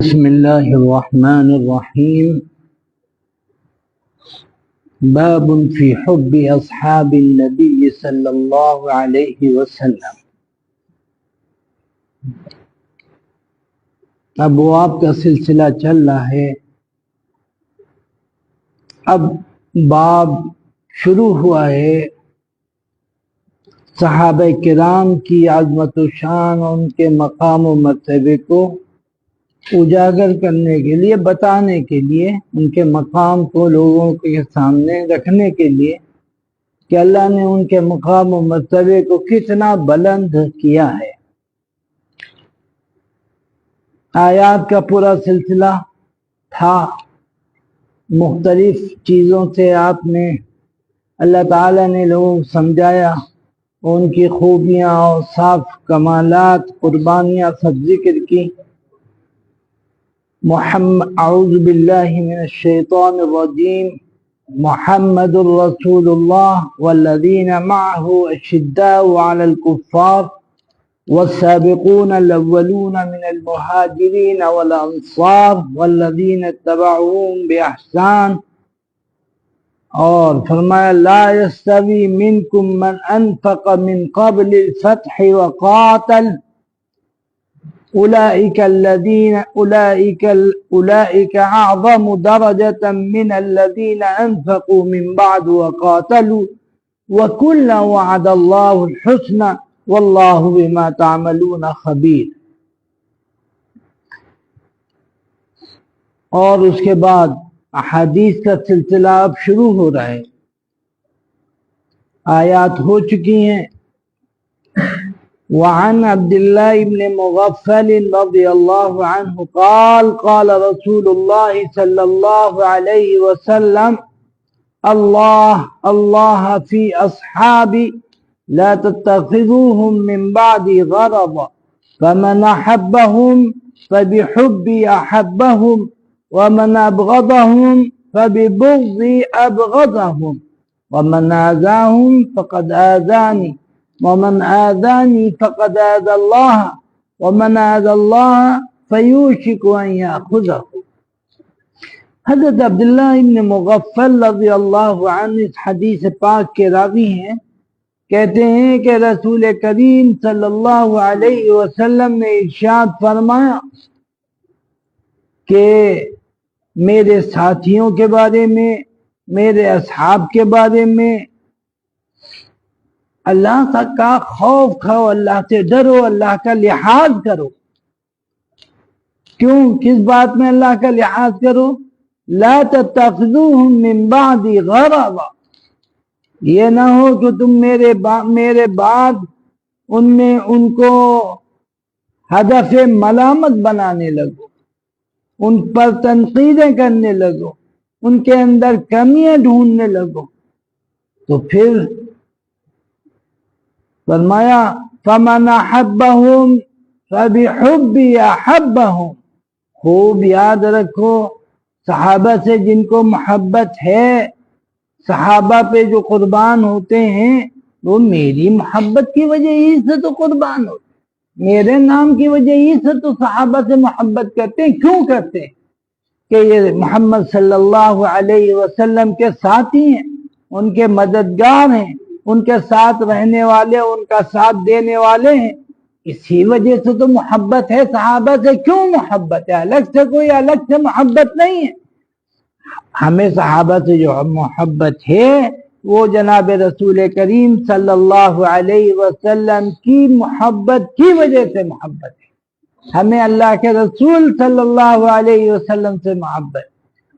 بسم اللہ الرحمن الرحیم باب فی حب اصحاب النبی صلی اللہ علیہ وسلم۔ ابواب کا سلسلہ چل رہا ہے۔ اب باب شروع ہوا ہے صحابہ کرام کی عظمت و شان اور ان کے مقام و مرتبے کو اجاگر کرنے کے لیے، بتانے کے لیے، ان کے مقام کو لوگوں کے سامنے رکھنے کے لیے کہ اللہ نے ان کے مقام و مرتبے کو کتنا بلند کیا ہے۔ آیات کا پورا سلسلہ تھا، مختلف چیزوں سے آپ نے اللہ تعالیٰ نے لوگوں کو سمجھایا، ان کی خوبیاں اور صاف کمالات، قربانیاں سب ذکر کی۔ اعوذ باللہ من الشیطان الرجیم، محمد الرسول اللہ والذین معه اشداء علی الکفار والسابقون الاولون من المہاجرین والانصار والذین اتبعوهم بإحسان، اور فرمایا لا یستوی منکم من انفق من قبل الفتح وقاتل أولئك أعظم درجة من الذين أنفقوا من بعد وقاتلوا وكلا وعد الله الحسنى والله بما تعملون خبير۔ اور اس کے بعد احادیث کا سلسلہ اب شروع ہو رہا ہے۔ آیات ہو چکی ہیں۔ وعن عبد الله بن مغفل رضي الله عنه قال قال رسول الله صلى الله عليه وسلم الله في أصحابي لا تتخذوهم من بعدي غرضا فمن أحبهم فبحبي أحبهم ومن أبغضهم فببغضي أبغضهم ومن آذاهم فقد آذاني ومن آذاني فقد آذى الله ومن آذى الله فيوشك أن يأخذه۔ حضرت عبداللہ ابن مغفل رضی اللہ عنہ اس حدیث پاک کے راوی ہیں، کہتے ہیں کہ رسول کریم صلی اللہ علیہ وسلم نے ارشاد فرمایا کہ میرے ساتھیوں کے بارے میں، میرے اصحاب کے بارے میں اللہ کا خوف کھاؤ، اللہ سے ڈرو، اللہ کا لحاظ کرو۔ کیوں؟ کس بات میں اللہ کا لحاظ کرو؟ لا تتخذوهم من بعد غرضا، یہ نہ ہو کہ تم میرے بعد ان کو ہدف ملامت بنانے لگو، ان پر تنقیدیں کرنے لگو، ان کے اندر کمیاں ڈھونڈنے لگو۔ تو پھر فرمایا فَمَنْ أَحَبَّهُمْ فَبِحُبِّي أَحَبَّهُمْ۔ خوب یاد رکھو، صحابہ سے جن کو محبت ہے، صحابہ پہ جو قربان ہوتے ہیں، وہ میری محبت کی وجہ ہی سے تو قربان ہوتے، میرے نام کی وجہ ہی سے تو صحابہ سے محبت کرتے ہیں۔ کیوں کرتے ہیں؟ کہ یہ محمد صلی اللہ علیہ وسلم کے ساتھی ہیں، ان کے مددگار ہیں، ان کے ساتھ رہنے والے، ان کا ساتھ دینے والے ہیں، اسی وجہ سے تو محبت ہے۔ صحابہ سے کیوں محبت ہے؟ الگ سے کوئی الگ سے محبت نہیں ہے۔ ہمیں صحابہ سے جو محبت ہے وہ جناب رسول کریم صلی اللہ علیہ وسلم کی محبت کی وجہ سے محبت ہے۔ ہمیں اللہ کے رسول صلی اللہ علیہ وسلم سے محبت،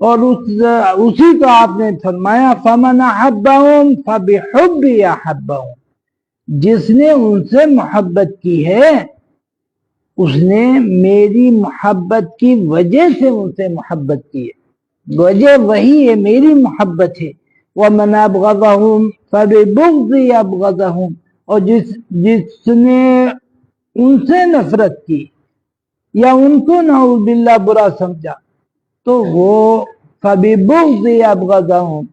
اور اسی کو آپ نے فرمایا فَمَنْ أَحَبَّهُمْ فَبِحُبِّي أَحَبَّهُمْ، جس نے ان سے محبت کی ہے اس نے میری محبت کی وجہ سے ان سے محبت کی ہے، وجہ وہی ہے، میری محبت ہے۔ وَمَنْ أَبْغَضَهُمْ فَبِبُغْضِي أَبْغَضَهُمْ، اور جس نے ان سے نفرت کی یا ان کو نعوذ باللہ برا سمجھا تو وہ فَبِبُغْضِي أَبْغَضَهُمْ،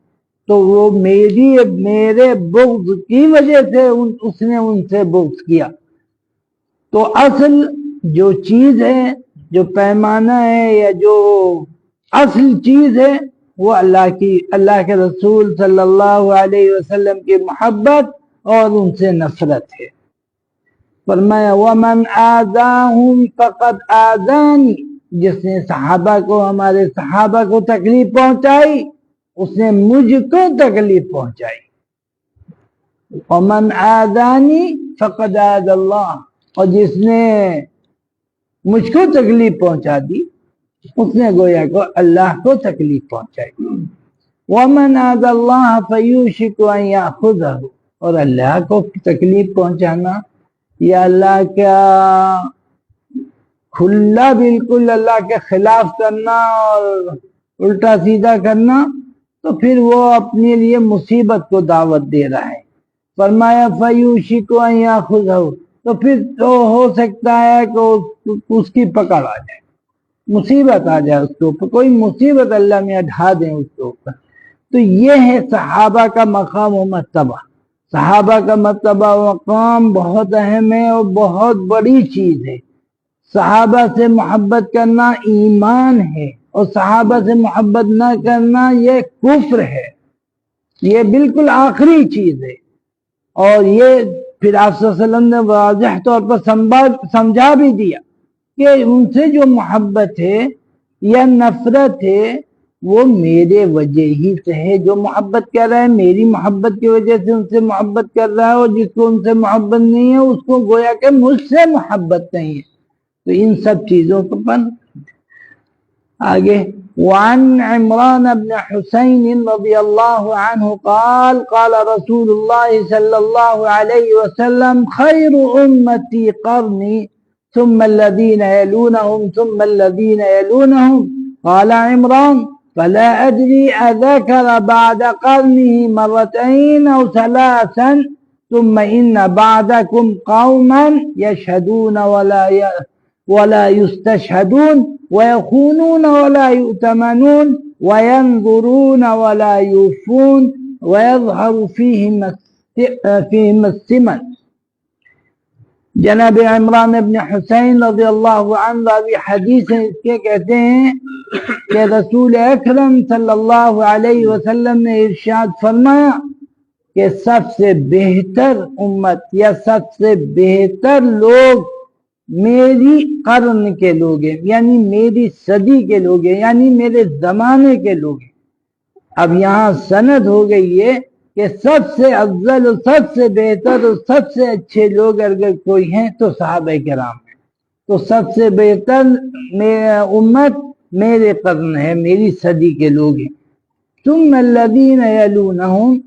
تو وہ میرے بغض کی وجہ سے اس نے ان سے بغض کیا۔ تو اصل جو چیز ہے جو پیمانہ ہے یا جو اصل چیز ہے وہ اللہ کے رسول صلی اللہ علیہ وسلم کی محبت اور ان سے نفرت ہے۔ فرمایا وَمَنْ آذَاهُمْ فَقَدْ آذَانِي، جس نے صحابہ کو، ہمارے صحابہ کو تکلیف پہنچائی اس نے مجھ کو تکلیف پہنچائی۔ وَمَنْ آذَانِي فَقَدْ آذَى اللَّهِ، اور جس نے مجھ کو تکلیف پہنچا دی اس نے گویا کو اللہ کو تکلیف پہنچائی۔ وَمَنْ آذَى اللَّهَ فَيُوشِكُ أَنْ يَأْخُذَهُ، اور اللہ کو تکلیف پہنچانا یا اللہ کا کھلا بالکل اللہ کے خلاف کرنا اور الٹا سیدھا کرنا، تو پھر وہ اپنے لیے مصیبت کو دعوت دے رہا ہے۔ فرمایا فَيُوشِكُ أَنْ يَأْخُذَهُ، تو پھر تو ہو سکتا ہے کہ اس کی پکڑ آ جائے، مصیبت آ جائے اس کے اوپر، کوئی مصیبت اللہ میں ڈھا دیں اس کے اوپر۔ تو یہ ہے صحابہ کا مقام و مرتبہ۔ صحابہ کا مرتبہ و مقام بہت اہم ہے اور بہت بڑی چیز ہے۔ صحابہ سے محبت کرنا ایمان ہے، اور صحابہ سے محبت نہ کرنا یہ کفر ہے، یہ بالکل آخری چیز ہے۔ اور یہ پھر آپ صلی اللہ علیہ وسلم نے واضح طور پر سمجھا بھی دیا کہ ان سے جو محبت ہے یا نفرت ہے وہ میرے وجہ ہی سے ہے۔ جو محبت کر رہا ہے میری محبت کی وجہ سے ان سے محبت کر رہا ہے، اور جس کو ان سے محبت نہیں ہے اس کو گویا کہ مجھ سے محبت نہیں ہے۔ تو ان سب چیزوں کو آگے وعن عمران بن حسین رضی اللہ عنہ قال قال رسول اللہ صلی اللہ علیہ وسلم خیر امتی قرنی ثم الذین یلونہم ثم الذین یلونہم قال عمران فلا ادری اذکر بعد قرنه مرتين او ثلاثا ثم ان بعدكم قوما يشهدون ولا يستشهدون ويخونون ولا يؤتمنون وينظرون ولا يوفون ويظهر فيهم السمن۔ جناب عمران ابن حسین رضی اللہ عنہ راوی حدیث ہیں، اس کے کہتے ہیں کہ رسول اکرم صلی اللہ علیہ وسلم نے ارشاد فرمایا کہ سب سے بہتر امت یا سب سے بہتر لوگ میری قرن کے لوگ ہیں، یعنی میری صدی کے لوگ ہیں، یعنی میرے زمانے کے لوگ ہیں۔ اب یہاں سند ہو گئی ہے کہ سب سے افضل اور سب سے بہتر اور سب سے اچھے لوگ اگر کوئی ہیں تو صحابہ کرام ہیں۔ تو سب سے بہتر امت میرے قرن ہے، میری صدی کے لوگ ہیں۔ ثم الذین یلونہم،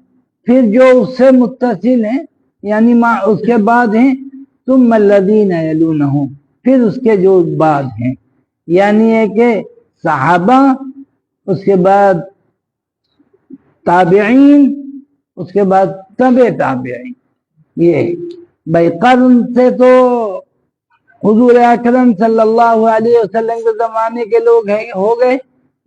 پھر جو اس سے متصل ہیں یعنی اس کے بعد ہیں، ثم الذین یلونہم، پھر اس کے جو بعد ہیں، یعنی ہے کہ صحابہ، اس کے بعد تابعین، اس کے بعد تبع تابعین۔ یہ بھائی قرن سے تو حضور اکرم صلی اللہ علیہ وسلم کے زمانے کے لوگ ہو گئے،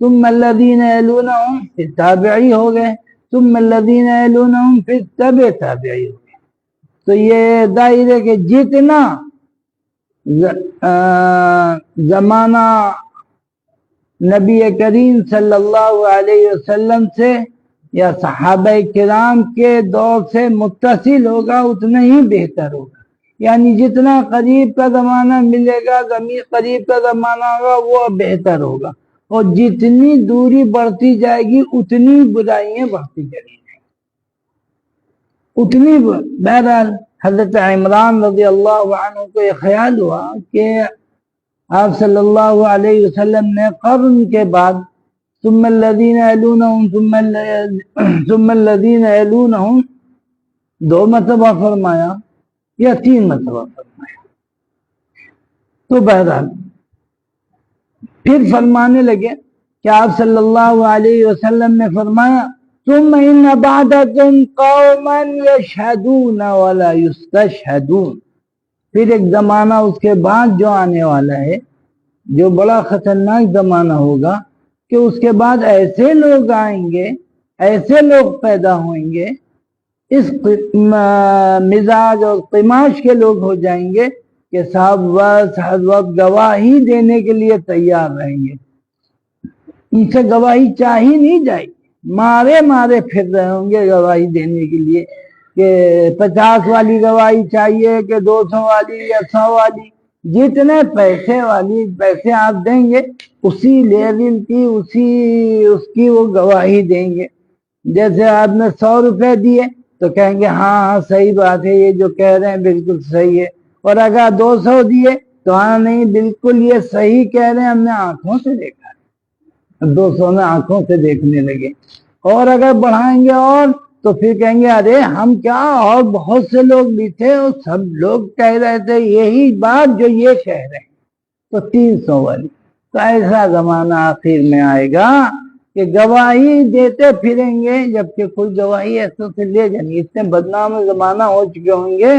ثم الذین یلونہم پھر تابعی ہو گئے، ثم الذین یلونہم پھر تبع تابعی ہو گئے۔ تو یہ دائرے کے جتنا زمانہ نبی کریم صلی اللہ علیہ وسلم سے یا صحابہ کرام کے دور سے متصل ہوگا اتنا ہی بہتر ہوگا، یعنی جتنا قریب کا زمانہ ملے گا، قریب کا زمانہ ہوگا وہ بہتر ہوگا، اور جتنی دوری بڑھتی جائے گی اتنی برائیاں بڑھتی جائیں گی، اتنی بہرحال حضرت عمران رضی اللہ عنہ کو یہ خیال ہوا کہ آپ صلی اللہ علیہ وسلم نے قرن کے بعد ثم الذین یلونہم ثم الذین یلونہم 2 مرتبہ فرمایا یا 3 مرتبہ فرمایا، تو بہرحال پھر فرمانے لگے کہ آپ صلی اللہ علیہ وسلم نے فرمایا ثم ان بعدکم قوما یشہدون ولا یستشہدون، پھر ایک زمانہ اس کے بعد جو آنے والا ہے جو بڑا خطرناک زمانہ ہوگا کہ اس کے بعد ایسے لوگ آئیں گے، ایسے لوگ پیدا ہوئیں گے، اس مزاج اور قماش کے لوگ ہو جائیں گے کہ صاحب بس ہر وقت گواہی دینے کے لیے تیار رہیں گے، ان سے گواہی چاہی نہیں جائے، مارے مارے پھر رہے ہوں گے گواہی دینے کے لیے کہ 50 والی گواہی چاہیے کہ 200 والی یا 100 والی، جتنے پیسے آپ دیں گے اسی لیول کی اس کی وہ گواہی دیں گے۔ جیسے آپ نے 100 روپے دیے تو کہیں گے ہاں صحیح بات ہے، یہ جو کہہ رہے ہیں بالکل صحیح ہے، اور اگر 200 دیے تو ہاں نہیں بالکل یہ صحیح کہہ رہے ہیں، ہم نے آنکھوں سے دیکھا ہے، 200 میں آنکھوں سے دیکھنے لگے۔ اور اگر بڑھائیں گے اور تو پھر کہیں گے ارے ہم کیا، اور بہت سے لوگ بھی تھے اور سب لوگ کہہ رہے تھے یہی بات جو یہ کہہ رہے ہیں، تو 300 والی۔ تو ایسا زمانہ آخر میں آئے گا کہ گواہی دیتے پھریں گے جبکہ کوئی گواہی ایسے سے لے جائیں گے، اتنے بدنام زمانہ ہو چکے ہوں گے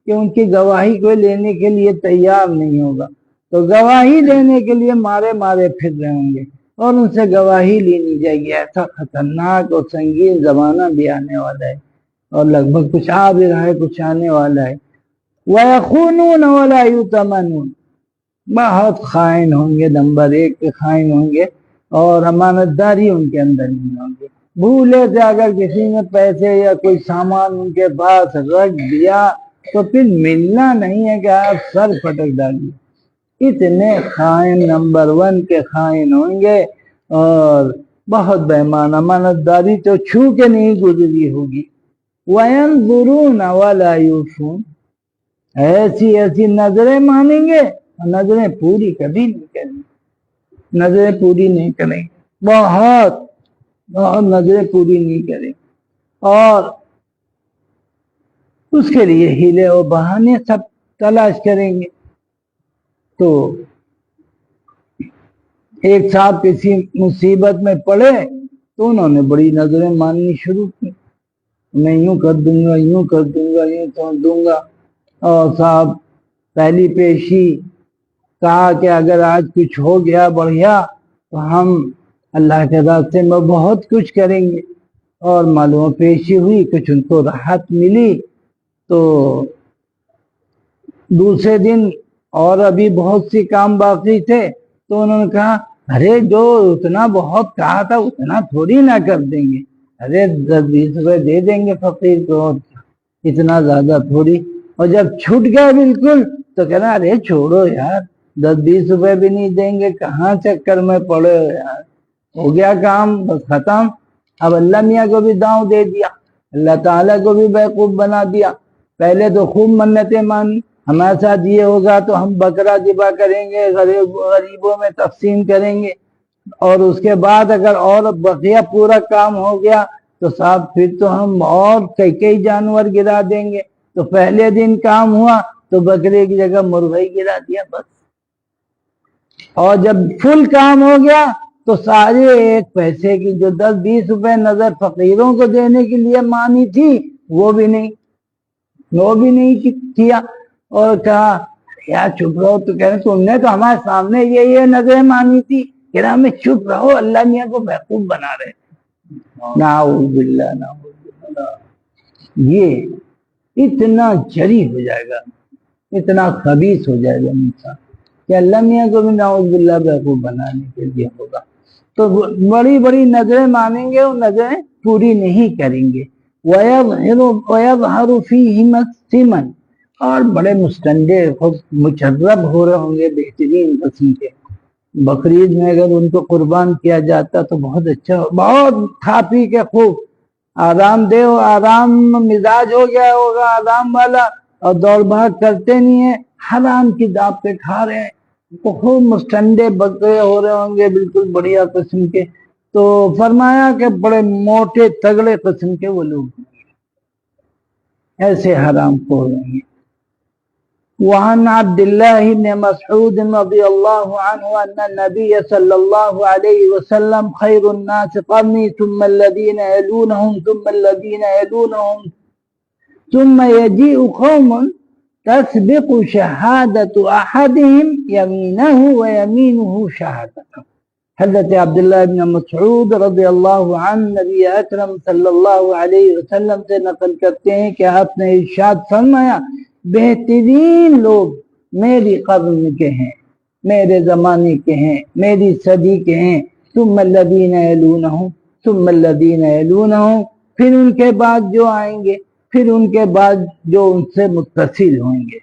کہ ان کی گواہی کوئی لینے کے لیے تیار نہیں ہوگا، تو گواہی دینے کے لیے مارے مارے پھر رہے ہوں گے اور ان سے گواہی لی نہیں جائے گی۔ ایسا خطرناک اور سنگین زمانہ بھی آنے والا ہے، اور لگ بھگ کچھ آ بھی رہا ہے، کچھ آنے والا ہے۔ وَيَخُونُونَ وَلَا يُؤْتَمَنُونَ، بہت خائن ہوں گے، نمبر 1 کے خائن ہوں گے، اور امانت داری ان کے اندر نہیں ہوں گے۔ بھولے سے اگر کسی نے پیسے یا کوئی سامان ان کے پاس رکھ دیا تو پھر ملنا نہیں ہے کہ آپ سر پٹک ڈالیے، اتنے خائن نمبر 1 کے خائن ہوں گے، اور بہت بے ایمان، امانت داری تو چھو کے نہیں گزری ہوگی۔ وَيَنظُرُونَ وَلَا يُوفُونَ، ایسی نظریں مانیں گے، نظریں پوری کبھی نہیں کریں گے، نظریں پوری نہیں کریں گے، بہت نظریں پوری نہیں کریں، اور اس کے لیے ہیلے و بہانے سب تلاش کریں گے۔ تو ایک صاحب کسی مصیبت میں پڑے تو انہوں نے بڑی نظریں ماننی شروع کی، میں یوں کر دوں گا، یوں کر دوں گا، یوں کر دوں گا، اور صاحب پہلی پیشی کہا کہ اگر آج کچھ ہو گیا بڑھیا تو ہم اللہ کے راستے میں بہت کچھ کریں گے، اور معلوم پیشی ہوئی، کچھ ان کو راحت ملی، تو دوسرے دن اور ابھی بہت سی کام باقی تھے تو انہوں نے کہا ارے جو اتنا بہت کہا تھا اتنا تھوڑی نہ کر دیں گے، ارے 10-20 روپے دے دیں گے فقیر کو، اتنا زیادہ تھوڑی۔ اور جب چھوٹ گیا بالکل تو کہنا ارے چھوڑو یار، 10-20 روپے بھی نہیں دیں گے، کہاں چکر میں پڑے ہو یار، ہو گیا کام بس ختم۔ اب اللہ میاں کو بھی داؤں دے دیا، اللہ تعالیٰ کو بھی بیوقوف بنا دیا۔ پہلے تو خوب منتیں مانی، ہمارے ساتھ یہ ہوگا تو ہم بکرا ذبح کریں گے، غریبوں میں تقسیم کریں گے، اور اس کے بعد اگر اور بقیہ پورا کام ہو گیا تو صاحب پھر تو ہم اور کئی جانور گرا دیں گے۔ تو پہلے دن کام ہوا تو بکرے کی جگہ مرغی گرا دیا بس، اور جب فل کام ہو گیا تو سارے ایک پیسے کی جو 10-20 روپے نظر فقیروں کو دینے کے لیے مانی تھی وہ بھی نہیں کیا، اور کہا یار چپ رہو، تو کہہ رہے تم نے تو ہمارے سامنے یہ نظریں مانی تھی، کہہ رہا ہمیں چپ رہو، اللہ میاں کو بیوقوف بنا رہے۔ نعوذ باللہ، نعوذ باللہ، یہ اتنا جری ہو جائے گا، اتنا خبیث ہو جائے گا انسان کہ اللہ میاں کو بھی نعوذ باللہ بیوقوف بنانے کے لیے ہوگا۔ تو بڑی بڑی نظریں مانیں گے، وہ نظریں پوری نہیں کریں گے۔ وَيَظْهَرُ فِيهِمَ السِّمَنُ، اور بڑے مستندے خود مجرب ہو رہے ہوں گے، بہترین قسم کے۔ بقرعید میں اگر ان کو قربان کیا جاتا تو بہت اچھا، بہت کھا پی کے خوب آرام دہ آرام مزاج ہو گیا ہوگا، آرام والا، اور دوڑ بھاگ کرتے نہیں ہیں، حرام کی دعوت پہ کھا رہے ہیں، تو خوب مستندے بکرے ہو رہے ہوں گے بالکل بڑھیا قسم کے۔ تو فرمایا کہ بڑے موٹے تگڑے قسم کے وہ لوگ ایسے حرام خور ہوں گے۔ وعن عبد الله بن مسعود رضي الله عنه أن النبي صلى الله عليه وسلم خير الناس قرني ثم الذين يلونهم ثم الذين يلونهم ثم يجيء قوم تسبق شهادة أحدهم يمينه ويمينه شهادته۔ حضرت عبداللہ بن مسعود رضی اللہ عنہ نبی اکرم صلی اللہ علیہ وسلم سے نقل کرتے ہیں کہ آپ نے ارشاد فرمایا بہترین لوگ میری قرن کے ہیں، میرے زمانے کے ہیں، میری صدی کے ہیں، ثم الذین یلونہم ثم الذین یلونہم، پھر ان کے بعد جو آئیں گے، پھر ان کے بعد جو ان سے متصل ہوئیں گے.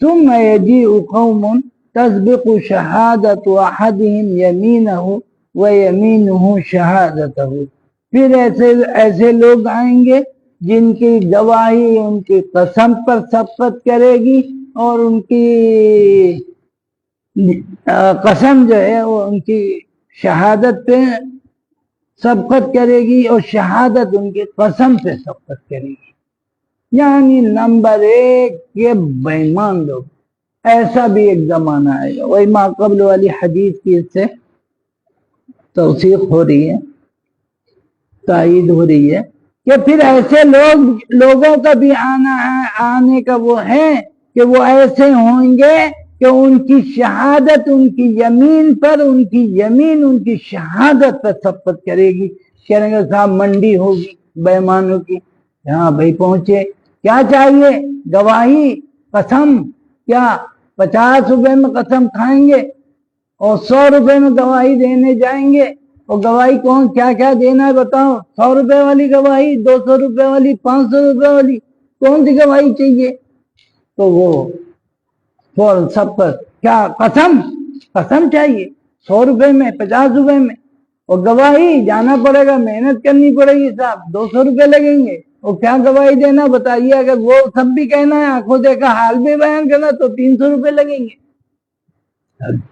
ثم یجیء قوم تسبق شہادت احدہم یمینہ ویمینہ شہادتہ، پھر ایسے لوگ آئیں گے جن کی گواہی ان کی قسم پر سبقت کرے گی، اور ان کی قسم جو ہے وہ ان کی شہادت پہ سبقت کرے گی، اور شہادت ان کی قسم پہ سبقت کرے گی. یعنی نمبر 1 یہ بے ایمان لوگ. ایسا بھی ایک زمانہ آئے گا. وہی ما قبل والی حدیث کی اس سے توثیق ہو رہی ہے، تائید ہو رہی ہے کہ پھر ایسے لوگوں کا بھی آنے کا وہ ہے کہ وہ ایسے ہوں گے کہ ان کی شہادت ان کی یمین پر، ان کی یمین ان کی شہادت پر سبقت کرے گی. کہنے گا صاحب منڈی ہوگی بے ایمانوں کی، ہاں بھائی پہنچے، کیا چاہیے؟ گواہی، قسم. کیا 50 روپے میں قسم کھائیں گے اور 100 روپے میں گواہی دینے جائیں گے؟ اور گواہی کون کیا کیا دینا ہے بتاؤ؟ 100 روپے والی گواہی، 200 روپے والی، 500 روپے والی، کون سی گواہی چاہیے؟ تو وہ فوراً سب پر کیا قسم چاہیے 100 روپے میں، 50 روپے میں. اور گواہی جانا پڑے گا، محنت کرنی پڑے گی صاحب، 200 روپے لگیں گے. اور کیا گواہی دینا بتائیے؟ اگر وہ سب بھی کہنا ہے، آنکھوں دیکھا حال بھی بیان کرنا، تو 300 روپے لگیں گے.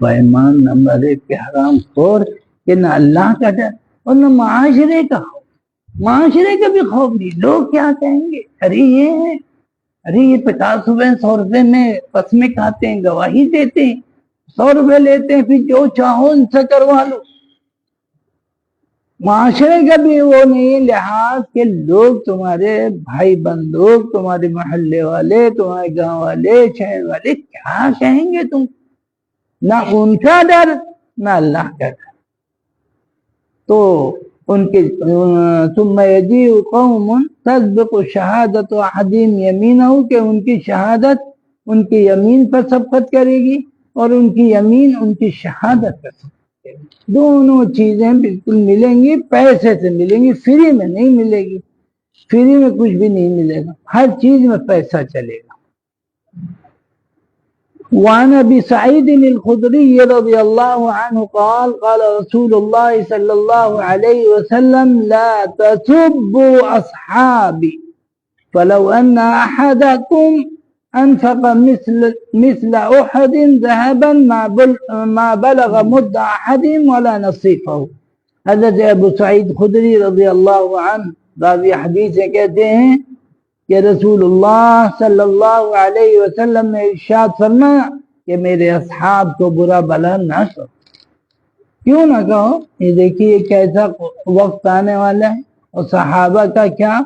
بےمان نمبر 1 کے حرام خور کہ نہ اللہ کا ڈر اور نہ معاشرے کا خوف. معاشرے کا بھی خوف نہیں. لوگ کیا کہیں گے؟ ارے یہ 50 روپے 100 روپے میں قسمیں کھاتے ہیں، گواہی دیتے ہیں، 100 روپے لیتے ہیں، پھر جو چاہو ان سے کروا لو. معاشرے کا بھی وہ نہیں لحاظ کہ لوگ تمہارے بھائی بند لوگ، تمہارے محلے والے، تمہارے گاؤں والے، شہر والے کیا کہیں گے تم. نہ ان کا ڈر نہ اللہ کا ڈر. تو ان کے ثم یجیء قوم تسبق شہادت احدہم یمینہ، کہ ان کی شہادت ان کی یمین پر سبقت کرے گی، اور ان کی یمین ان کی شہادت پر سبقت کرے گی. دونوں چیزیں بالکل ملیں گی، پیسے سے ملیں گی، فری میں نہیں ملے گی. فری میں کچھ بھی نہیں ملے گا، ہر چیز میں پیسہ چلے گا. وعن ابي سعيد الخدري رضي الله عنه قال قال رسول الله صلى الله عليه وسلم لا تسبوا أصحابي فلو أن أحدكم أنفق مثل أحد ذهبا ما بلغ مد أحدهم ولا نصيفه. حضرت ابو سعید خدری رضی اللہ عنہ راوی حدیث کہتے ہیں کہ رسول اللہ صلی اللہ علیہ وسلم نے ارشاد فرمایا کہ میرے اصحاب کو برا بلا نہ کرو. کیوں نہ کہو؟ یہ دیکھیے کیسا وقت آنے والا ہے. اور صحابہ کا کیا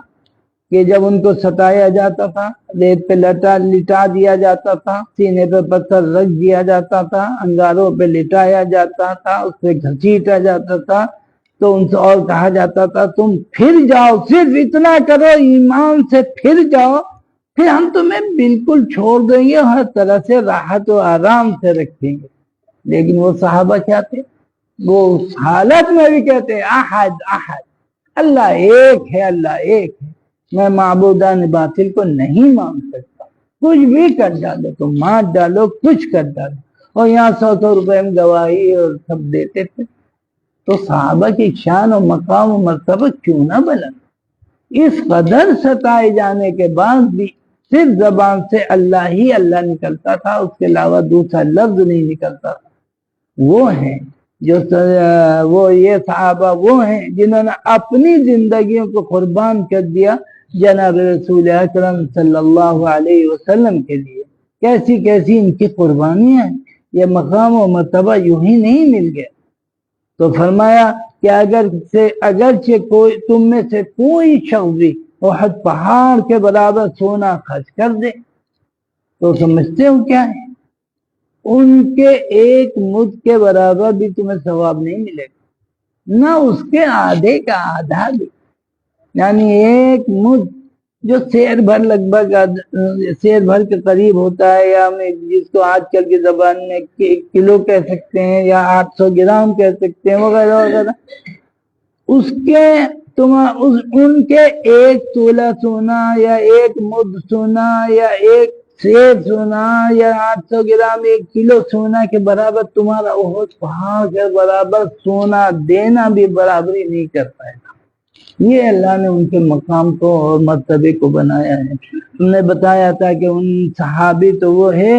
کہ جب ان کو ستایا جاتا تھا، ریت پہ لٹا دیا جاتا تھا، سینے پہ پتھر رکھ دیا جاتا تھا، انگاروں پہ لٹایا جاتا تھا، اس پہ گھسیٹا جاتا تھا، تو ان سے اور کہا جاتا تھا تم پھر جاؤ، صرف اتنا کرو ایمان سے پھر جاؤ، پھر ہم تمہیں بالکل چھوڑ دیں گے، ہر طرح سے راحت و آرام سے رکھیں گے. لیکن وہ صحابہ کیا تھے؟ وہ اس حالت میں بھی کہتے احد احد، اللہ ایک ہے، اللہ ایک ہے، میں معبودان باطل کو نہیں مان سکتا. کچھ بھی کر ڈالو، تم مار ڈالو، کچھ کر ڈالو. اور یہاں 100 روپے میں گواہی اور سب دیتے تھے. تو صحابہ کی شان و مقام و مرتبہ کیوں نہ بلند. اس قدر ستائے جانے کے بعد بھی صرف زبان سے اللہ ہی اللہ نکلتا تھا، اس کے علاوہ دوسرا لفظ نہیں نکلتا تھا. وہ ہیں جو وہ یہ صحابہ وہ ہیں جنہوں نے اپنی زندگیوں کو قربان کر دیا جناب رسول اکرم صلی اللہ علیہ وسلم کے لیے. کیسی کیسی ان کی قربانیاں ہیں. یہ مقام و مرتبہ یوں ہی نہیں مل گیا. تو فرمایا کہ اگرچہ کوئی تم میں سے کوئی شخص بھی احد پہاڑ کے برابر سونا خرچ کر دے، تو سمجھتے ہو کیا ہے؟ ان کے ایک مد کے برابر بھی تمہیں ثواب نہیں ملے گا، نہ اس کے آدھے کا آدھا بھی. یعنی ایک مد جو سیر بھر لگ بھگ سیر بھر کے قریب ہوتا ہے، یا جس کو آج کل کی زبان میں کلو کہہ سکتے ہیں یا 800 گرام کہہ سکتے ہیں وغیرہ وغیرہ، اس کے ان کے ایک تولہ سونا یا ایک مد سونا یا ایک سیر سونا یا 800 گرام 1 کلو سونا کے برابر تمہارا احد پہاڑ کے برابر سونا دینا بھی برابری نہیں کر پائے گا۔ یہ اللہ نے ان کے مقام کو اور مرتبے کو بنایا ہے۔ ہم نے بتایا تھا کہ ان صحابی تو وہ ہے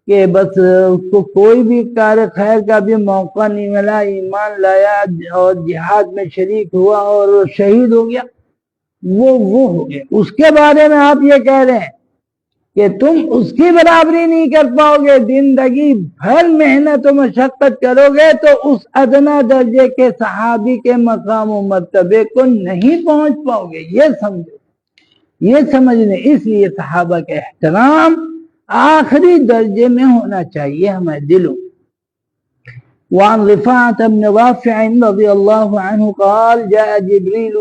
کہ بس اس کو کوئی بھی کار خیر کا بھی موقع نہیں ملا، ایمان لایا اور جہاد میں شریک ہوا اور شہید ہو گیا، وہ ہو گئے۔ اس کے بارے میں آپ یہ کہہ رہے ہیں کہ تم اس کی برابری نہیں کر پاؤ گے، زندگی بھر محنت و مشقت کرو گے تو اس ادنا درجے کے صحابی کے مقام و مرتبے کو نہیں پہنچ پاؤ گے، یہ سمجھو، یہ سمجھنے۔ اس لیے صحابہ کے احترام آخری درجے میں ہونا چاہیے ہمارے دلوں۔ وعن رفاعة بن رافع رضي الله عنه قال جاء جبريل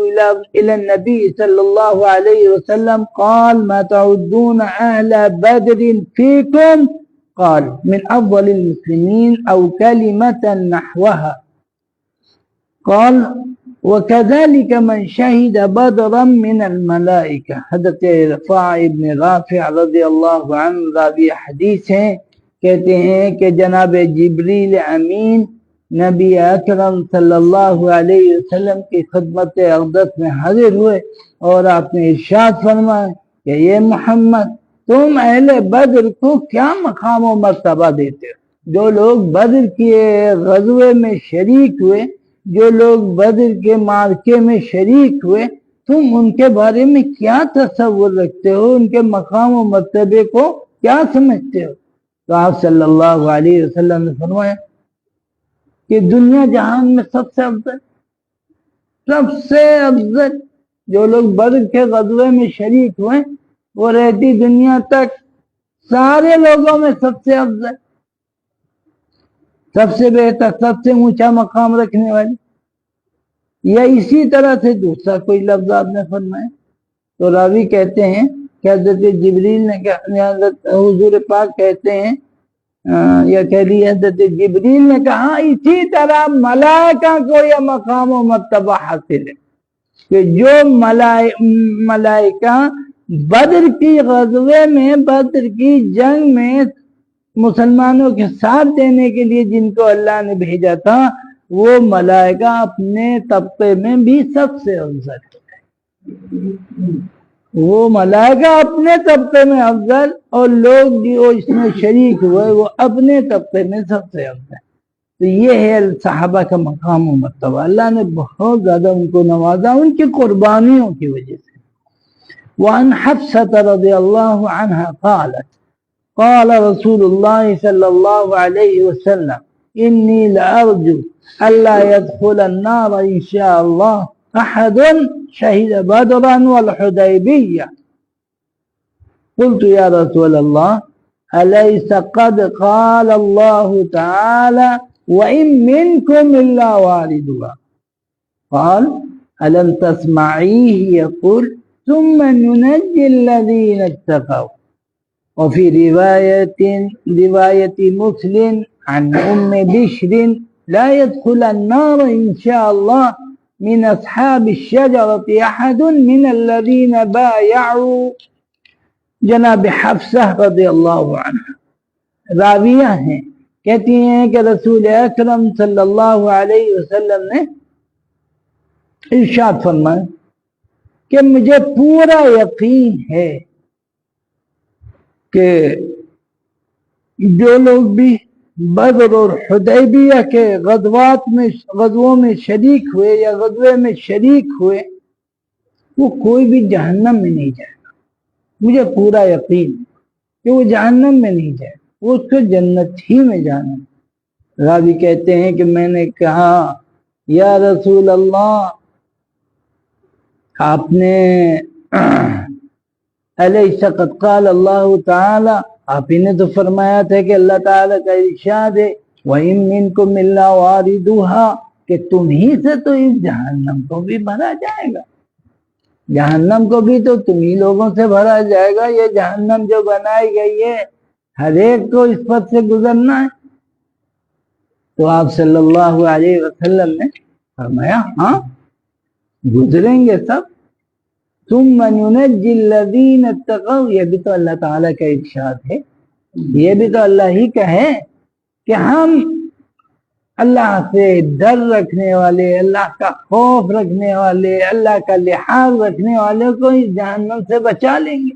إلى النبي صلى الله عليه وسلم قال ما تعدون أهل بدر فيكم؟ قال من أفضل المسلمين أو كلمة نحوها، قال وكذلك من شهد بدرا من الملائكة۔ حضرت رفاع ابن رافع رضی اللہ عنہ راوی حدیث ہیں، کہتے ہیں کہ جناب جبریل امین نبی اکرم صلی اللہ علیہ وسلم کی خدمت اقدس میں حاضر ہوئے اور آپ نے ارشاد فرمایا کہ یہ محمد تم اہل بدر کو کیا مقام و مرتبہ دیتے ہو؟ جو لوگ بدر کے غزوے میں شریک ہوئے، جو لوگ بدر کے معرکے میں شریک ہوئے، تم ان کے بارے میں کیا تصور رکھتے ہو؟ ان کے مقام و مرتبے کو کیا سمجھتے ہو؟ تو آپ صلی اللہ علیہ وسلم نے فرمایا کہ دنیا جہان میں سب سے افضل جو لوگ بدر کے غزوے میں شریک ہوئے وہ رہتی دنیا تک سارے لوگوں میں سب سے افضل، سب سے بہتر، سب سے اونچا مقام رکھنے والی، یا اسی طرح سے دوسرا کوئی لفظ آپ نے فرمایا؟ تو راوی کہتے ہیں کہ حضرت جبریل نے حضرت حضور پاک کہتے ہیں یا کہہ لی حضرت جبریل نے کہا اسی طرح ملائکہ کو یہ مقام و مرتبہ حاصل ہے کہ جو ملائکہ بدر کی غزوے میں، بدر کی جنگ میں مسلمانوں کے ساتھ دینے کے لیے جن کو اللہ نے بھیجا تھا، وہ ملائکہ اپنے طبقے میں بھی سب سے افضل ہے۔ وہ ملائکہ اپنے طبقے میں افضل اور لوگ جو اس میں شریک ہوئے وہ اپنے طبقے میں سب سے افضل۔ تو یہ ہے صحابہ کا مقام و مرتبہ، اللہ نے بہت زیادہ ان کو نوازا ان کی قربانیوں کی وجہ سے۔ وعن حفصة رضی اللہ عنہ قالت قال رسول اللہ صلی اللہ علیہ وسلم انی لأرجو الا يدخل النار ان شاء اللہ احد شہد بدرا والحدیبیہ۔ قلت یا رسول اللہ الیس قد قال اللہ تعالی وَإِن مِّنكُمْ إِلَّا وَارِدُهَا؟ قال أَلَمْ تَسْمَعِيهِ يَقُولُ ثُمَّ نُنَجِّي الَّذِينَ اتَّقَوْا۔ وفي رواية مسلم عن بشر لا يدخل النار إن شاء الله من أصحاب الشجرة أحد من الذين بايعوا جناب حفصہ رضی اللہ عنہ راویہ ہیں، کہتی ہیں کہ رسول اکرم صلی اللہ علیہ وسلم نے ارشاد فرمایا کہ مجھے پورا یقین ہے کہ جو لوگ بھی بدر اور حدیبیہ کے غزووں میں شریک ہوئے یا غزوے میں شریک ہوئے وہ کوئی بھی جہنم میں نہیں جائے گا۔ مجھے پورا یقین کہ وہ جہنم میں نہیں جائے، وہ اس کو جنت ہی میں جانا۔ راوی کہتے ہیں کہ میں نے کہا یا رسول اللہ آپ نے الیس قد قال اللہ تعالی، آپ ہی نے تو فرمایا تھا کہ اللہ تعالی کا ارشاد ہے وَإِن مِّنكُمْ إِلَّا وَارِدُهَا کہ تم ہی سے تو اس جہنم کو بھی بھرا جائے گا۔ جہنم کو بھی تو تمہیں لوگوں سے بھرا جائے گا. یہ جہنم جو بنائی گئی ہے ہر ایک کو اس پر سے گزرنا ہے. تو آپ صلی اللہ علیہ وسلم نے فرمایا ہاں گزریں گے سب. ثم ننجی الذین اتقوا، یہ بھی تو اللہ تعالیٰ کا ارشاد ہے، یہ بھی تو اللہ ہی کا ہے کہ ہم اللہ سے ڈر رکھنے والے، اللہ کا خوف رکھنے والے، اللہ کا لحاظ رکھنے والے کو اس جہنم سے بچا لیں گے.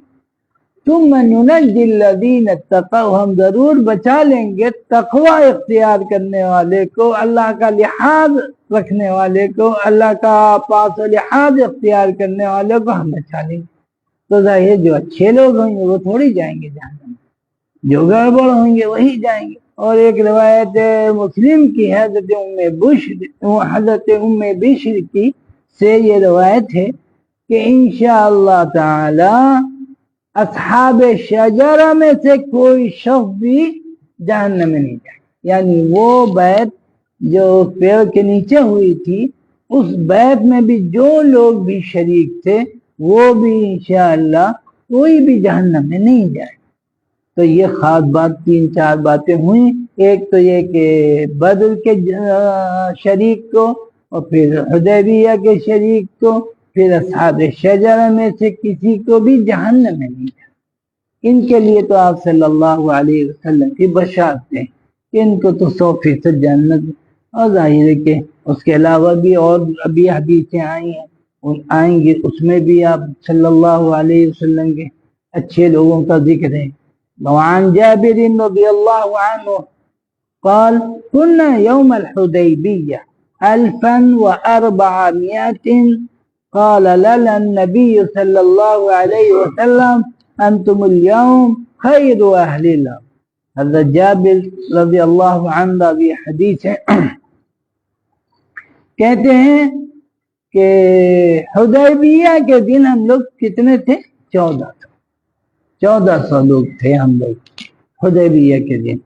ثم ننجی الذین اتقوا، ہم ضرور بچا لیں گے تقوی اختیار کرنے والے کو، اللہ کا لحاظ رکھنے والے کو، اللہ کا پاس و لحاظ اختیار کرنے والے کو ہم بچا لیں گے. تو ظاہر جو اچھے لوگ ہوں گے وہ تھوڑی جائیں گے جہنم، جو گڑبڑ ہوں گے وہی جائیں گے. اور ایک روایت مسلم کی ہے حضرت ام بشر کی سے یہ روایت ہے کہ انشاءاللہ تعالی اصحاب شجرہ میں سے کوئی شخص بھی جہنم میں نہیں جائے. یعنی وہ بیعت جو پیڑ کے نیچے ہوئی تھی اس بیعت میں بھی جو لوگ بھی شریک تھے وہ بھی انشاءاللہ کوئی بھی جہنم میں نہیں جائے. تو یہ خاص بات 3-4 باتیں ہوئیں. ایک تو یہ کہ بدر کے شریک کو، اور پھر حدیبیہ کے شریک کو، پھر اصحاب شجرہ میں سے کسی کو بھی جہنم میں نہیں جائے. ان کے لیے تو آپ صلی اللہ علیہ وسلم کی بشارت ہے کہ ان کو تو 100% جنت. اور ظاہر ہے کہ اس کے علاوہ بھی اور ابھی حدیثیں آئی ہیں اور آئیں گے، اس میں بھی آپ صلی اللہ علیہ وسلم کے اچھے لوگوں کا ذکر ہے. وعن جابر رضی اللہ عنہ قال كنا يوم الحديبية 1400 قال لنا النبي صلى الله عليه وسلم أنتم اليوم خير أهل الأرض. حضرت جابر رضی اللہ عنہ بھی حدیث ہے، کہتے ہیں کہ حدیبیہ کے دن ہم لوگ کتنے تھے؟ 1400 لوگ تھے ہم لوگ حدیبیہ کے دن.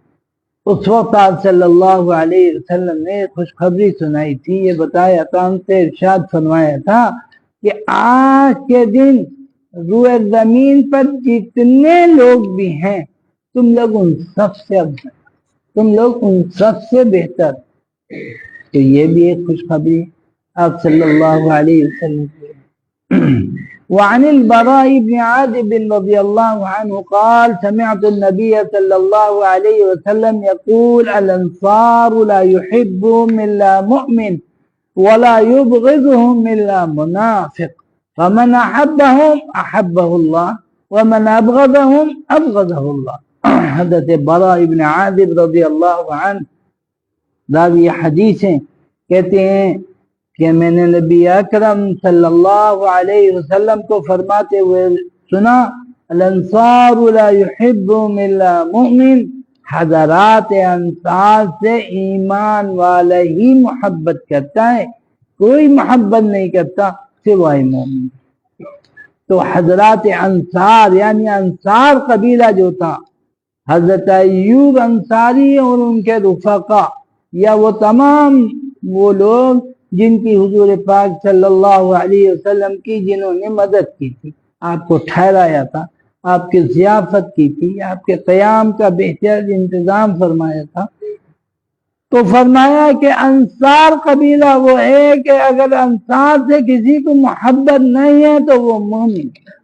اس وقت آپ صلی اللہ علیہ وسلم نے خوشخبری سنائی تھی، یہ بتایا تھا، ہم سے ارشاد فرمایا تھا کہ آج کے دن روئے زمین پر جتنے لوگ بھی ہیں تم لوگ ان سب سے افضل، تم لوگ ان سب سے بہتر. تو یہ بھی ایک خوشخبری آپ صلی اللہ علیہ وسلم کی. وعن البراء بن عازب رضی اللہ عنہ قال سمعت النبي صلى الله عليه وسلم يقول الانصار لا يحبهم الا مؤمن ولا يبغضهم الا منافق فمن احبهم احبه الله ومن ابغضهم ابغضه الله. حضرت براء بن عازب رضی اللہ عنہ راوی حدیث ہیں، کہتے ہیں کہ میں نے نبی اکرم صلی اللہ علیہ وسلم کو فرماتے ہوئے سنا الانصار لا يحبهم الا مؤمن، حضرات انصار سے ایمان والا ہی محبت کرتا ہے، کوئی محبت نہیں کرتا سوائے مومن. تو حضرات انصار یعنی انصار قبیلہ جو تھا، حضرت ایوب انصاری اور ان کے رفقا، یا وہ تمام وہ لوگ جن کی حضور پاک صلی اللہ علیہ وسلم کی جنہوں نے مدد کی تھی، آپ کو ٹھہرایا تھا، آپ کی ضیافت کی تھی، آپ کے قیام کا بہتر انتظام فرمایا تھا. تو فرمایا کہ انصار قبیلہ وہ ہے کہ اگر انصار سے کسی کو محبت نہیں ہے تو وہ مومن ہے.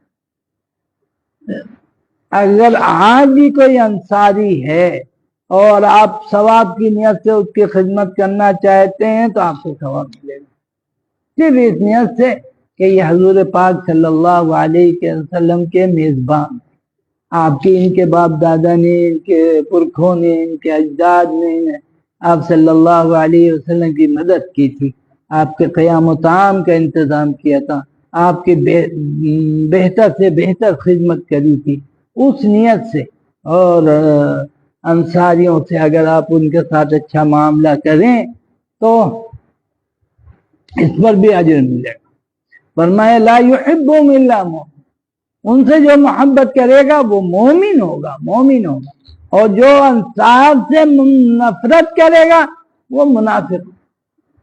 اگر آج بھی کوئی انصاری ہے اور آپ ثواب کی نیت سے اس کی خدمت کرنا چاہتے ہیں تو آپ کو ثواب ملے گا، صرف اس نیت سے کہ یہ حضور پاک صلی اللہ علیہ وسلم کے میزبان، آپ کے ان کے باپ دادا نے، ان کے پرکھوں نے، ان کے اجداد نے آپ صلی اللہ علیہ وسلم کی مدد کی تھی، آپ کے قیام و طعام کا انتظام کیا تھا، آپ کی بہتر سے بہتر خدمت کری تھی، اس نیت سے. اور انصاریوں سے اگر آپ ان کے ساتھ اچھا معاملہ کریں تو اس پر بھی اجر ملے گا. فرمایا لا يحبهم الا مؤمن، ان سے جو محبت کرے گا وہ مومن ہوگا، مومن ہوگا. اور جو انصار سے نفرت کرے گا وہ منافق،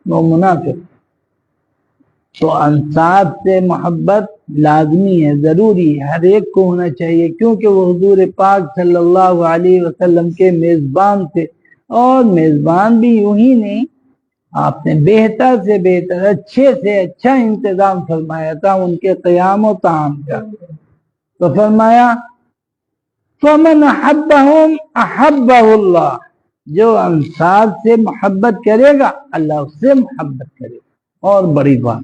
وہ منافق. تو انصار سے محبت لازمی ہے، ضروری ہے، ہر ایک کو ہونا چاہیے، کیونکہ وہ حضور پاک صلی اللہ علیہ وسلم کے میزبان تھے، اور میزبان بھی یوں ہی نہیں، آپ نے بہتر سے بہتر، اچھے سے اچھا انتظام فرمایا تھا ان کے قیام و طعام کا۔ تو فرمایا فَمَنْ أَحَبَّهُمْ أَحَبَّهُ اللَّهُ، جو انصار سے محبت کرے گا اللہ اس سے محبت کرے گا۔ اور بڑی بات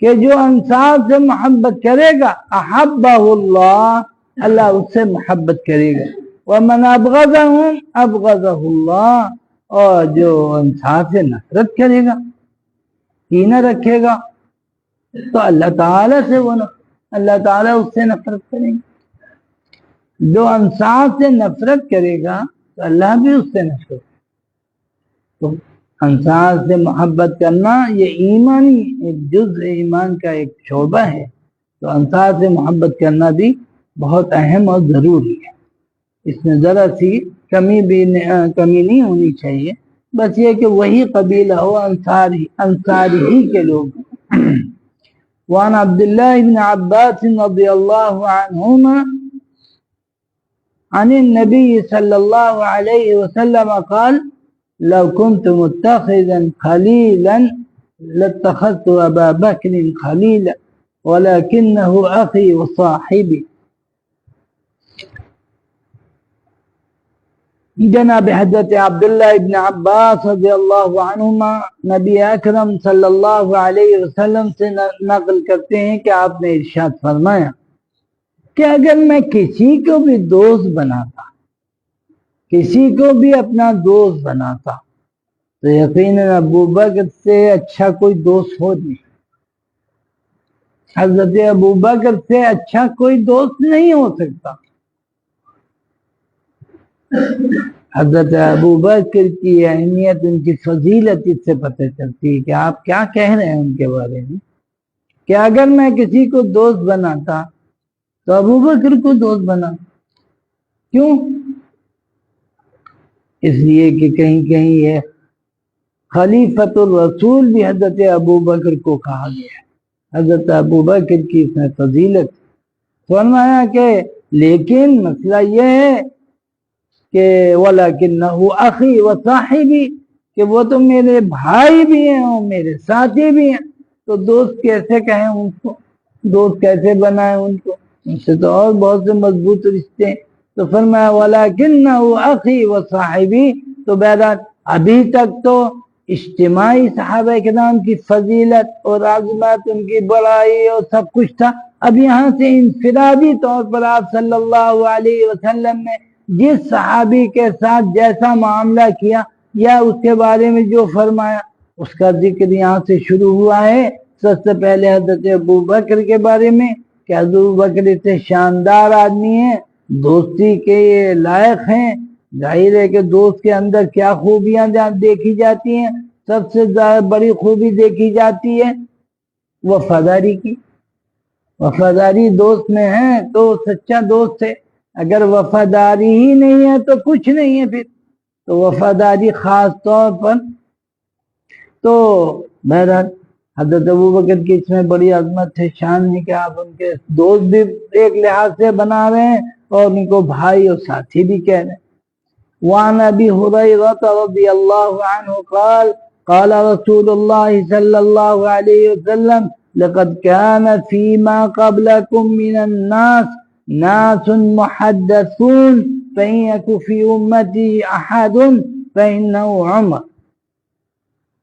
کہ جو انصار سے محبت کرے گا احبہ اللہ، اللہ اس سے محبت کرے گا۔ وَمَنْ أَبْغَضَهُمْ أَبْغَضَهُ اللَّهُ، اور جو انصار سے نفرت کرے گا، کینہ رکھے گا، تو اللہ تعالیٰ سے اللہ تعالیٰ اس سے نفرت کریں گے۔ جو انصار سے نفرت کرے گا تو اللہ بھی اس سے نفرت کرے گا۔ تو انصار سے محبت کرنا یہ ایمانی ایک جزء ایمان کا ایک شعبہ ہے، تو انصار سے محبت کرنا بھی بہت اہم اور ضروری ہے۔ اس میں ذرا سی کمی نہیں ہونی چاہیے، بس یہ کہ وہی قبیلہ ہو، انصاری ہی کے لوگ۔ وعن عبداللہ بن عباس رضی اللہ عنہما عن النبي صلى الله عليه وسلم قال لو كنت متخذا خليلا لاتخذت أبا بكر خليلا ولكنه أخي وصاحبي۔ جناب حضرت عبداللہ ابن عباس رضی اللہ عنہما نبی اکرم صلی اللہ علیہ وسلم سے نقل کرتے ہیں کہ آپ نے ارشاد فرمایا کہ اگر میں کسی کو بھی دوست بناتا، کسی کو بھی اپنا دوست بناتا، تو یقیناً ابو بکر سے اچھا کوئی دوست ہو نہیں، حضرت ابو بکر سے اچھا کوئی دوست نہیں ہو سکتا۔ حضرت ابو بکر کی اہمیت، ان کی فضیلت اس سے پتہ چلتی ہے کہ آپ کیا کہہ رہے ہیں ان کے بارے میں، کہ اگر میں کسی کو دوست بناتا تو ابو بکر کو دوست بنا۔ کیوں؟ اس لیے کہ کہیں کہیں یہ خلیفۃ الرسول بھی حضرت ابو بکر کو کہا گیا ہے، حضرت ابو بکر کی اس میں فضیلت۔ فرمایا کہ لیکن مسئلہ یہ ہے کہ وَلَكِنَّهُ أَخِي وَصَاحِبِي، کہ وہ تو میرے بھائی بھی ہیں اور میرے ساتھی بھی ہیں، تو دوست کیسے کہیں ان کو، دوست کیسے بنائیں ان کو، ان سے تو اور بہت سے مضبوط رشتے ہیں۔ تو فرمایا وَلَكِنَّهُ أَخِي وَصَاحِبِي۔ تو بہرحال ابھی تک تو اجتماعی صحابہ کرام کی فضیلت اور عظمت، ان کی بڑائی اور سب کچھ تھا، اب یہاں سے انفرادی طور پر آپ صلی اللہ علیہ وسلم نے جس صحابی کے ساتھ جیسا معاملہ کیا یا اس کے بارے میں جو فرمایا، اس کا ذکر یہاں سے شروع ہوا ہے۔ سب سے پہلے حضرت ابو بکر کے بارے میں کہ حضرت ابو بکر سے شاندار آدمی ہیں، دوستی کے لائق ہیں۔ ظاہر ہے کہ دوست کے اندر کیا خوبیاں دیکھی جاتی ہیں، سب سے بڑی خوبی دیکھی جاتی ہے وفاداری کی۔ وفاداری دوست میں ہے تو سچا دوست ہے، اگر وفاداری ہی نہیں ہے تو کچھ نہیں ہے پھر۔ تو وفاداری خاص طور پر، تو بہرحال حضرت ابو بکر کی اس میں بڑی عظمت ہے، شان ہے کہ آپ ان کے دوست بھی ایک لحاظ سے بنا رہے ہیں اور ان کو بھائی اور ساتھی بھی کہہ رہے ہیں۔ وعن ابی ہریرہ رضی اللہ عنہ قال قال رسول اللہ صلی اللہ علیہ وسلم لقد كان فيما قبلكم من الناس ناس محدثون فإن يك في أمتي أحد فإنه عمر۔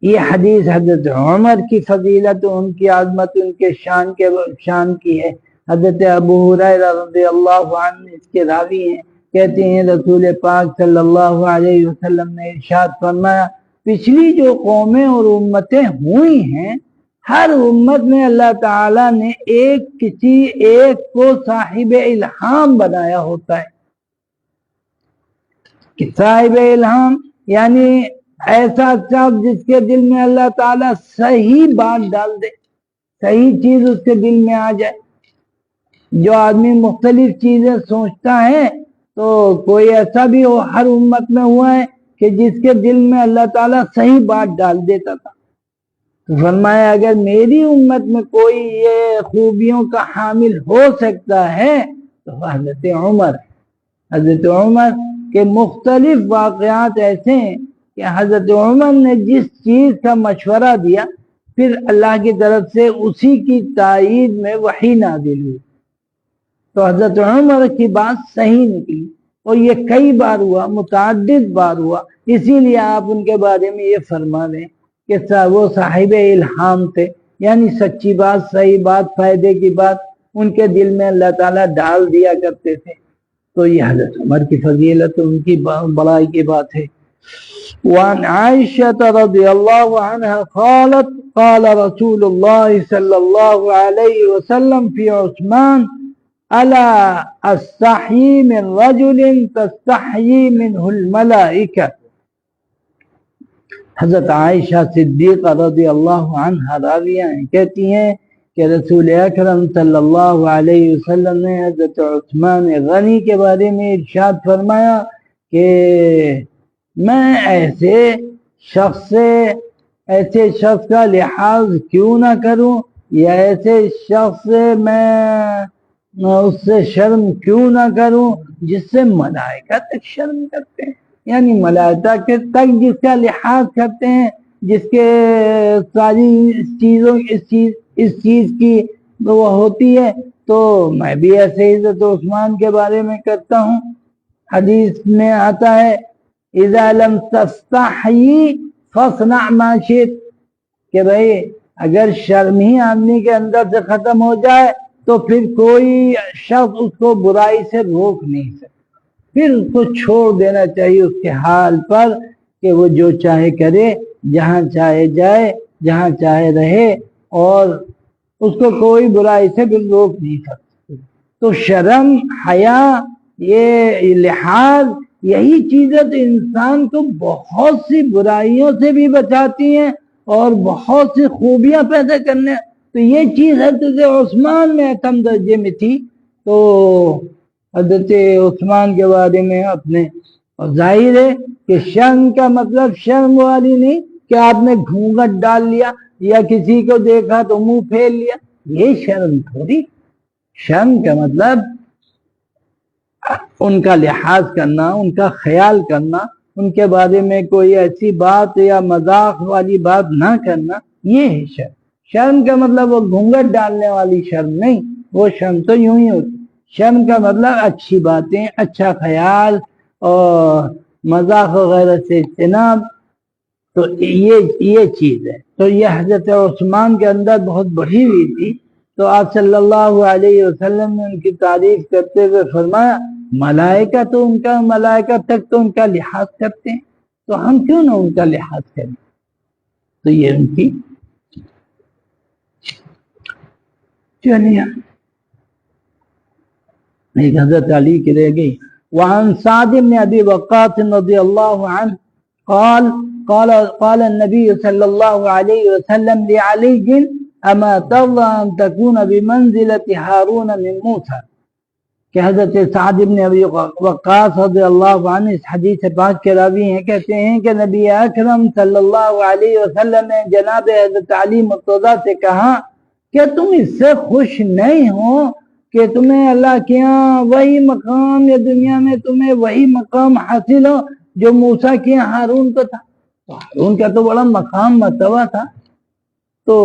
یہ حدیث حضرت عمر کی فضیلت، ان کی عظمت، ان کے شان کی ہے۔ حضرت ابو ہریرہ رضی اللہ عنہ اس کے راوی ہیں، کہتے ہیں رسول پاک صلی اللہ علیہ وسلم نے ارشاد فرمایا پچھلی جو قومیں اور امتیں ہوئی ہیں، ہر امت میں اللہ تعالیٰ نے کسی ایک کو صاحب الہام بنایا ہوتا ہے۔ کہ صاحب الہام یعنی ایسا شخص جس کے دل میں اللہ تعالیٰ صحیح بات ڈال دے، صحیح چیز اس کے دل میں آ جائے۔ جو آدمی مختلف چیزیں سوچتا ہے تو کوئی ایسا بھی ہو، ہر امت میں ہوا ہے کہ جس کے دل میں اللہ تعالیٰ صحیح بات ڈال دیتا تھا۔ تو فرمایا اگر میری امت میں کوئی یہ خوبیوں کا حامل ہو سکتا ہے تو حضرت عمر حضرت عمر کے مختلف واقعات ایسے ہیں کہ حضرت عمر نے جس چیز کا مشورہ دیا پھر اللہ کی طرف سے اسی کی تائید میں وحی نازل ہوئی، تو حضرت عمر کی بات صحیح نکلی، اور یہ کئی بار ہوا، متعدد بار ہوا، اسی لیے آپ ان کے بارے میں یہ فرما دیں کہ وہ صاحب الہام تھے، یعنی سچی بات، صحیح بات، فائدے کی بات ان کے دل میں اللہ تعالیٰ ڈال دیا کرتے تھے۔ تو یہ حضرت عمر کی فضیلت، ان کی بڑائی کی بات ہے۔ وعن عائشة رضی اللہ عنہ قالت قال رسول اللہ صلی اللہ علیہ وسلم فی عثمان الا استحیی من رجل تستحیی منہ الملائکہ۔ حضرت عائشہ صدیقہ رضی اللہ عنہ راویہ ہیں، کہتی ہیں کہ رسول اکرم صلی اللہ علیہ وسلم نے حضرت عثمان غنی کے بارے میں ارشاد فرمایا کہ میں ایسے شخص کا لحاظ کیوں نہ کروں، یا ایسے شخص سے میں اس سے شرم کیوں نہ کروں جس سے ملائکہ تک شرم کرتے ہیں، یعنی ملائکہ تک جس کا لحاظ کرتے ہیں، جس کے ساری اس چیز کی وہ ہوتی ہے، تو میں بھی ایسے حضرت عثمان کے بارے میں کرتا ہوں۔ حدیث میں آتا ہے اذا لم تستحی فاصنع ما شئت، کہ بھئی اگر شرم ہی آدمی کے اندر سے ختم ہو جائے تو پھر کوئی شخص اس کو برائی سے روک نہیں سکتا، پھر اس کو چھوڑ دینا چاہیے اس کے حال پر کہ وہ جو چاہے کرے، جہاں چاہے جائے، جہاں چاہے رہے، اور اس کو کوئی برائی سے بھی روک نہیں سکتا۔ تو شرم، حیا، یہ لحاظ، یہی چیزیں تو انسان کو بہت سی برائیوں سے بھی بچاتی ہیں اور بہت سی خوبیاں پیدا کرنے، تو یہ چیز حضرت عثمان میں کم درجے میں تھی۔ تو حضرت عثمان کے بارے میں اپنے، اور ظاہر ہے کہ شرم کا مطلب شرم والی نہیں کہ آپ نے گھونگھٹ ڈال لیا یا کسی کو دیکھا تو منہ پھیر لیا، یہ شرم تھوڑی۔ شرم کا مطلب ان کا لحاظ کرنا، ان کا خیال کرنا، ان کے بارے میں کوئی ایسی بات یا مذاق والی بات نہ کرنا، یہ ہے شرم۔ شرم کا مطلب وہ گھونگھٹ ڈالنے والی شرم نہیں، وہ شرم تو یوں ہی ہوتی۔ شرم کا مطلب اچھی باتیں، اچھا خیال اور مذاق وغیرہ سے اجتناب، تو یہ چیز ہے۔ تو یہ حضرت عثمان کے اندر بہت بڑھی ہوئی تھی، تو آپ صلی اللہ علیہ وسلم نے ان کی تعریف کرتے ہوئے فرمایا ملائکہ تک تو ان کا لحاظ کرتے ہیں، تو ہم کیوں نہ ان کا لحاظ کریں۔ تو یہ ان کی چلیے ایک حضرت علی کی رہ گئی۔ وعن سعد بن ابی وقاص رضی اللہ عنہ قال النبي صلى الله عليه وسلم لعلي اما ترضى ان تكون بمنزلة هارون من موسى، کہ حضرت سعد بن ابی وقاص رضی اللہ عنہ اس حدیث پاک کے راوی ہیں، کہتے ہیں کہ نبی اکرم صلی اللہ علیہ وسلم نے جناب حضرت علی مرتضیٰ سے کہا کہ تم اس سے خوش نہیں ہو کہ تمہیں اللہ کے یہاں وہی مقام، یا دنیا میں تمہیں وہی مقام حاصل ہو جو موسیٰ کے یہاں ہارون کو تھا۔ ہارون کا تو بڑا مقام مرتبہ تھا۔ تو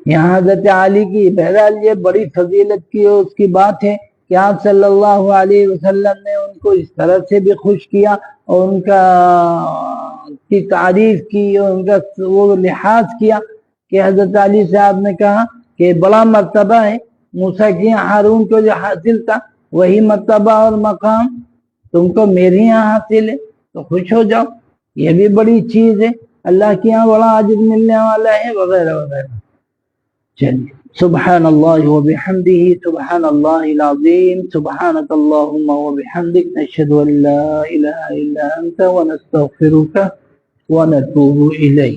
یہاں حضرت علی کی بہرحال یہ بڑی فضیلت کی اس کی بات ہے کہ آپ صلی اللہ علیہ وسلم نے ان کو اس طرح سے بھی خوش کیا اور ان کی تعریف کی اور ان کا وہ لحاظ کیا کہ حضرت علی صاحب نے کہا کہ بڑا مرتبہ ہے موسیٰ کے یہاں ہارون کو جو حاصل تھا وہی مرتبہ اور مقام تم کو میرے یہاں حاصل ہے، تو خوش ہو جاؤ، یہ بھی بڑی چیز ہے، اللہ کے یہاں بڑا اجر ملنے والا ہے، وغیرہ وغیرہ۔ چلیے، سبحان اللہ وبحمدہ، سبحان اللہ العظیم، سبحانک اللہم وبحمدک، نشہد ان لا الہ الا انت ونستغفرک ونتوب الیک۔